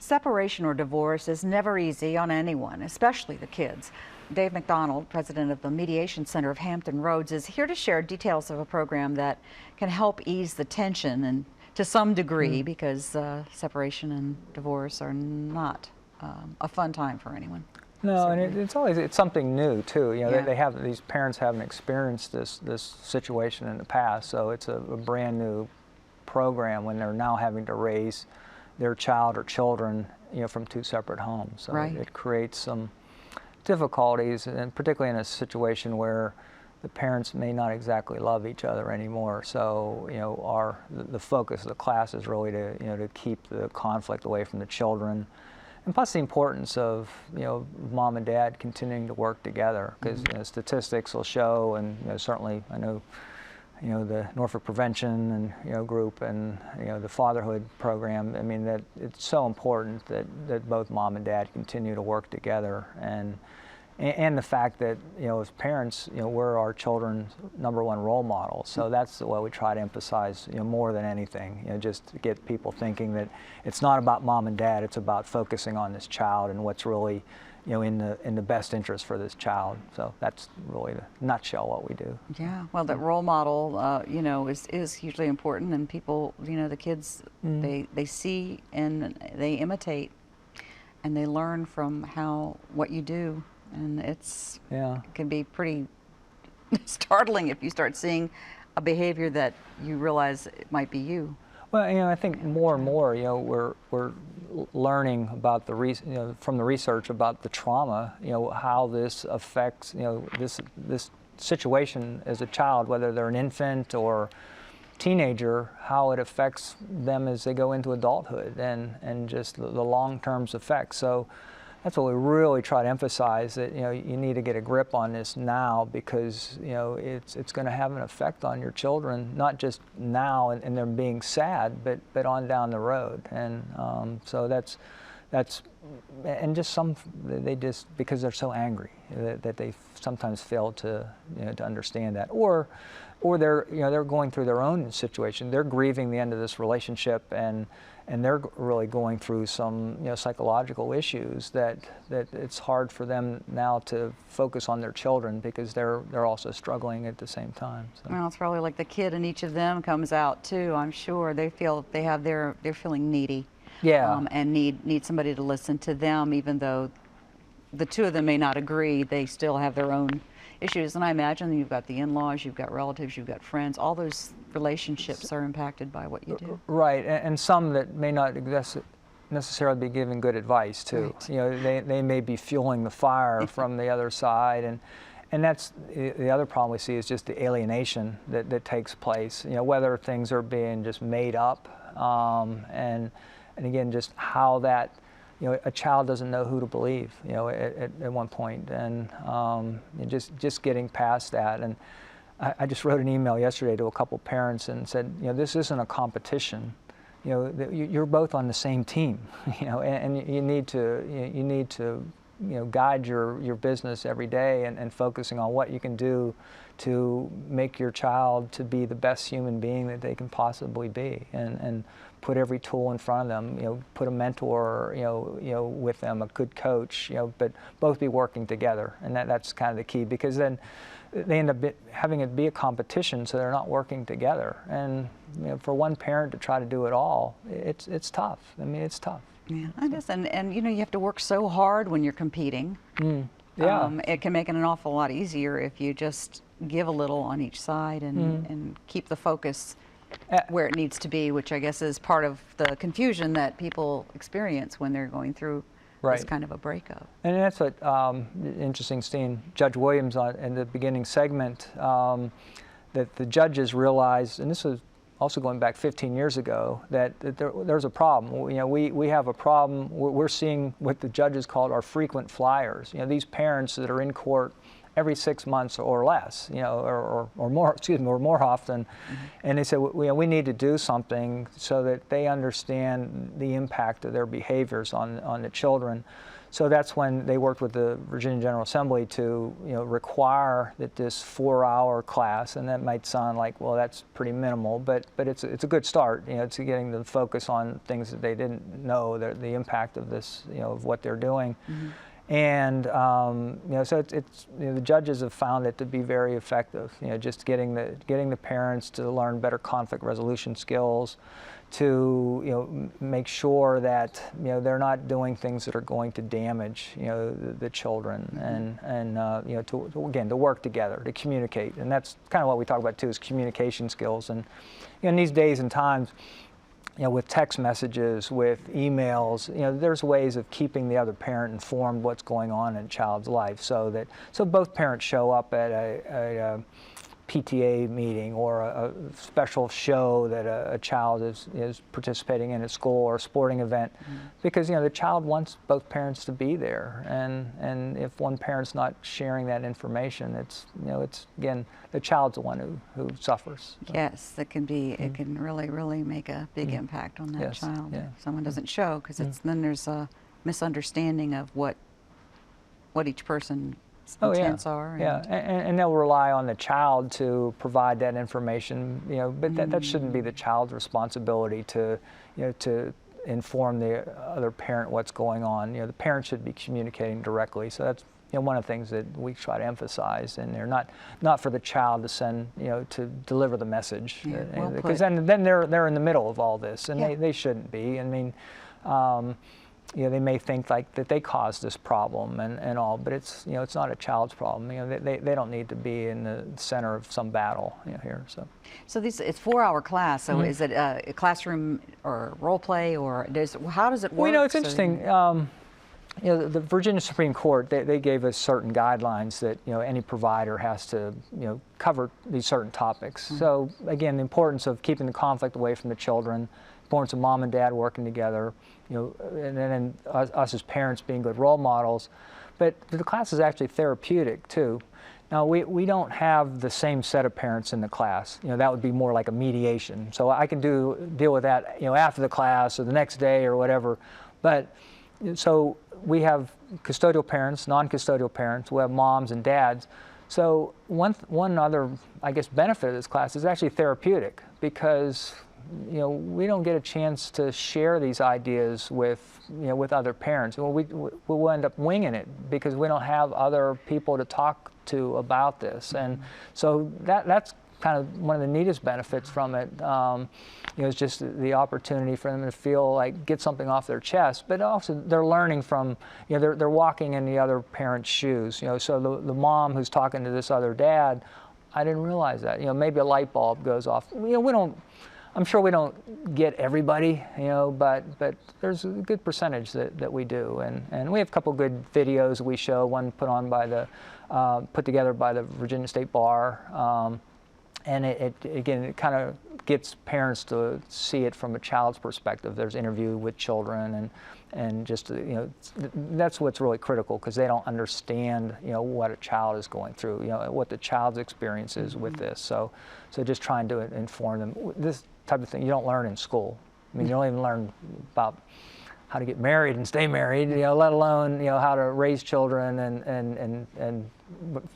Separation or divorce is never easy on anyone, especially the kids. Dave McDonald, president of the Mediation Center of Hampton Roads, is here to share details of a program that can help ease the tension and to some degree, because separation and divorce are not a fun time for anyone. No, and it's something new too. You know, Yeah. these parents haven't experienced this situation in the past, so it's a brand new program when they're now having to raise their child or children, you know, from two separate homes. So Right. it creates some difficulties, and particularly in a situation where the parents may not exactly love each other anymore. So, you know, the focus of the class is really to keep the conflict away from the children. And plus the importance of, you know, mom and dad continuing to work together, because statistics will show, and certainly I know, the Norfolk Prevention and group and the fatherhood program. I mean, that it's so important that both mom and dad continue to work together, and the fact that as parents, we're our children's #1 role model. So that's what we try to emphasize, more than anything. Just to get people thinking that it's not about mom and dad. It's about focusing on this child and what's really, in the best interest for this child. So that's really the nutshell what we do. Yeah, well, that role model, is hugely important, and people, the kids, they see and they imitate, and they learn from what you do. And it can be pretty startling if you start seeing a behavior that you realize it might be you. Well, I think more and more, we're learning about from the research about the trauma, how this affects, this situation as a child, whether they're an infant or teenager, how it affects them as they go into adulthood, and just the long-term effects. So that's what we really try to emphasize, that you need to get a grip on this now, because it's going to have an effect on your children, not just now and them being sad, but on down the road. And so that's and just they because they're so angry that they sometimes fail to to understand that, or they're going through their own situation. They're grieving the end of this relationship, and they're really going through some psychological issues that it's hard for them now to focus on their children, because they're also struggling at the same time. So. Well, it's probably like the kid in each of them comes out too. I'm sure they're feeling needy. Yeah. And need somebody to listen to them, even though the two of them may not agree. They still have their own issues, and I imagine you've got the in-laws, you've got relatives, you've got friends. All those relationships are impacted by what you do. Right, and some that may not necessarily be giving good advice too. Right. They may be fueling the fire from the other side, and that's the other problem we see, is just the alienation that takes place. Whether things are being just made up, and again, just how that. A child doesn't know who to believe, at one point, and just getting past that. And I just wrote an email yesterday to a couple parents and said, this isn't a competition. You're both on the same team, and you need to guide your business every day, and focusing on what you can do to make your child to be the best human being that they can possibly be, and put every tool in front of them, put a mentor, with them, a good coach, but both be working together. And that's kind of the key, because then they end up having it be a competition, so they're not working together. And for one parent to try to do it all, it's tough. I mean, it's tough. Yeah, it is. And you have to work so hard when you're competing. Yeah. It can make it an awful lot easier if you just give a little on each side and keep the focus where it needs to be, which I guess is part of the confusion that people experience when they're going through this kind of a breakup. And that's what interesting seeing Judge Williams in the beginning segment, that the judges realized, and this was also going back 15 years ago, that there's a problem. We have a problem. We're seeing what the judges called our frequent flyers. These parents that are in court every 6 months or less, or more, excuse me, or more often. And they said, we need to do something so that they understand the impact of their behaviors on the children. So that's when they worked with the Virginia General Assembly to, require that this 4-hour class, and that might sound like, well, that's pretty minimal, but it's a good start, to getting them to focus on things that they didn't know, the impact of this, of what they're doing. And so it's the judges have found it to be very effective. Just getting the parents to learn better conflict resolution skills, to make sure that they're not doing things that are going to damage the children, and to work together, to communicate, and that's kind of what we talk about too, is communication skills. And in these days and times, with text messages, with emails, there's ways of keeping the other parent informed what's going on in a child's life, so both parents show up at a PTA meeting or a special show that a child is participating in at school, or a sporting event, because the child wants both parents to be there, and if one parent's not sharing that information, it's again, the child's the one who suffers. So. Yes, it can really make a big impact on that child. Yeah. If someone doesn't show, because then there's a misunderstanding of what each person's intents are. And they'll rely on the child to provide that information, but that shouldn't be the child's responsibility to inform the other parent what's going on. The parent should be communicating directly. So that's one of the things that we try to emphasize, and they're not for the child to send, to deliver the message, because then they're in the middle of all this, and they shouldn't be. I mean, they may think like that they caused this problem and all, but it's not a child's problem. They don't need to be in the center of some battle here. So it's 4-hour class. So is it a classroom or role play, or how does it work? Well, it's interesting. The Virginia Supreme Court, they gave us certain guidelines that any provider has to cover these certain topics. So again, the importance of keeping the conflict away from the children, importance of mom and dad working together, and then us as parents being good role models. But the class is actually therapeutic too. Now we don't have the same set of parents in the class. That would be more like a mediation. So I can deal with that after the class or the next day or whatever. But so we have custodial parents, non-custodial parents. We have moms and dads. So one other, I guess, benefit of this class is actually therapeutic, because we don't get a chance to share these ideas with other parents. Well, we'll end up winging it because we don't have other people to talk to about this, and so that's kind of one of the neatest benefits from it. Is just the opportunity for them to feel like get something off their chest, but also they're learning from, they're walking in the other parent's shoes. So the mom who's talking to this other dad, I didn't realize that. Maybe a light bulb goes off. I'm sure we don't get everybody, but there's a good percentage that we do, and we have a couple good videos we show. One put together by the Virginia State Bar. And it kind of gets parents to see it from a child's perspective. There's interview with children, and just that's what's really critical, because they don't understand what a child is going through, what the child's experience is with this. So just trying to inform them. This type of thing you don't learn in school. I mean, you don't even learn about how to get married and stay married, let alone how to raise children and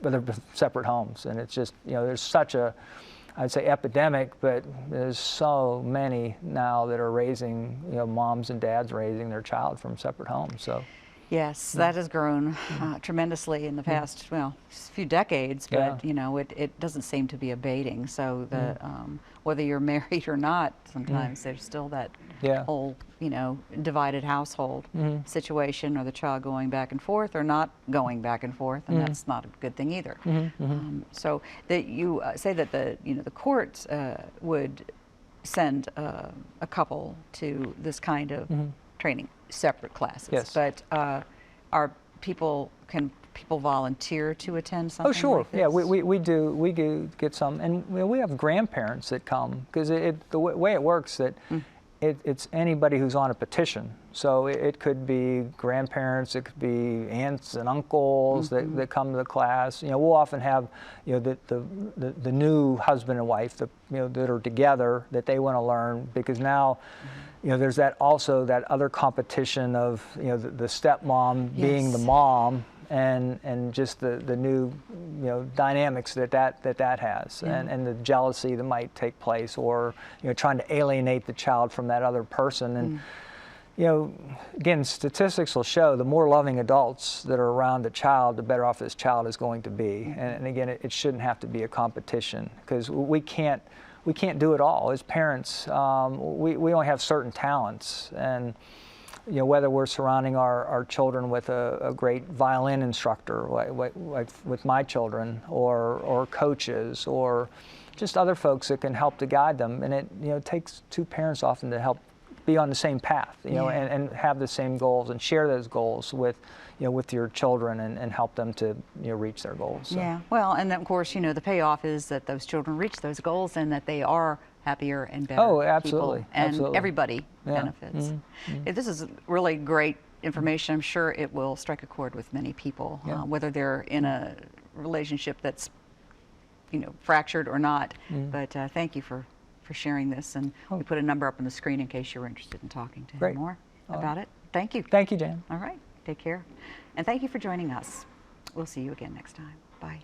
whether separate homes. And it's just there's such a, I'd say, epidemic, but there's so many now that are raising moms and dads raising their child from separate homes. So yes, that has grown tremendously in the past few decades, but it doesn't seem to be abating. So the whether you're married or not, sometimes there's still that whole divided household situation, or the child going back and forth or not going back and forth, and that's not a good thing either. So that you say that the courts would send a couple to this kind of training, separate classes. Yes. But can people volunteer to attend something? Oh, sure. Like this? Yeah, we do get some, and we have grandparents that come, because the way it works that it's anybody who's on a petition. So it could be grandparents, it could be aunts and uncles that come to the class. We'll often have, the new husband and wife that are together, that they want to learn, because now, there's that other competition of, the stepmom being the mom, and just the new dynamics that has, and the jealousy that might take place, or trying to alienate the child from that other person. And again, statistics will show the more loving adults that are around the child, the better off this child is going to be. And again, it shouldn't have to be a competition, because we can't do it all as parents. We only have certain talents, and whether we're surrounding our children with a great violin instructor, like with my children, or coaches, or just other folks that can help to guide them. And it takes two parents often to help be on the same path, and have the same goals, and share those goals with your children, and help them to reach their goals. So. Yeah, well, and then, of course, the payoff is that those children reach those goals, and that they are happier and better Oh, absolutely. people, and Absolutely. everybody benefits. This is really great information. I'm sure it will strike a chord with many people, whether they're in a relationship that's fractured or not. But thank you for sharing this, and we put a number up on the screen in case you're interested in talking to him more about it. Thank you. Thank you, Jan. All right, take care, and thank you for joining us. We'll see you again next time. Bye.